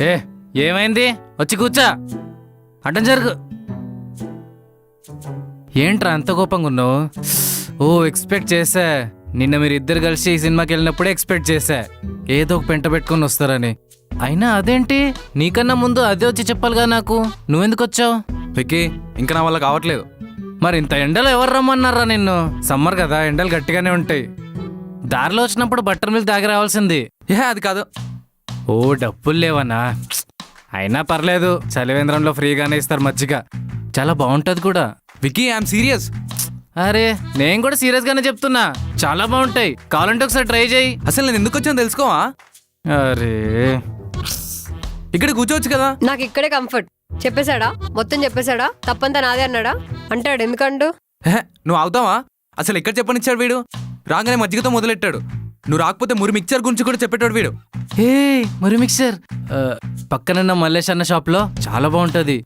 ఏ ఏమైంది? వచ్చి కూర్చో. అడ్డం జరుగు. ఏంట్రా అంత కోపంగా ఉన్నావు? ఓ ఎక్స్పెక్ట్ చేశా. నిన్న మీరిద్దరు కలిసి ఈ సినిమాకి వెళ్ళినప్పుడే ఎక్స్పెక్ట్ చేశా ఏదో ఒక పెంట పెట్టుకుని వస్తారని. అయినా అదేంటి, నీకన్నా ముందు అదే వచ్చి చెప్పాలిగా నాకు. నువ్వెందుకు వచ్చావు? విక్కీ, ఇంకా నా వల్ల కావట్లేదు. మరి ఇంత ఎండలో ఎవరు రమ్మన్నారా నిన్ను? సమ్మర్ కదా, ఎండలు గట్టిగానే ఉంటాయి. దారిలో వచ్చినప్పుడు బట్టర్ మిల్క్ తాగి రావాల్సింది. అది కాదు. ఓ డబ్బులు లేవనా? అయినా పర్లేదు, చలివేంద్రంలో ఫ్రీగానే ఇస్తారు మజ్జిగ. చాలా బాగుంటది కూడా. Vicky, I'm serious. అరే నేను కూడా సీరియస్ గానే చెప్తున్నా, చాలా బాగుంటాయి. కావాలంటే ఒకసారి ట్రై చేయి. అసలు నేను ఎందుకు వచ్చాను తెలుసుకోవా? అరే ఇక్కడ కూర్చోవచ్చు కదా. నాకు ఇక్కడే కంఫర్ట్. చెప్పేశాడా? మొత్తం చెప్పేశాడా? తప్పంతా నాదే అన్నాడా? అంటాడు ఎందుకంటూ. నువ్వు అవుతావా? అసలు ఎక్కడ చెప్పనిచ్చాడు వీడు? రాగానే మజ్జిగతో మొదలెట్టాడు. నువ్వు రాకపోతే మురి మిక్చర్ గురించి కూడా చెప్పేటాడు వీడు. ఏ మరి మిక్సర్ పక్కనున్న మల్లేష్ అన్న షాప్ లో చాలా బాగుంటది.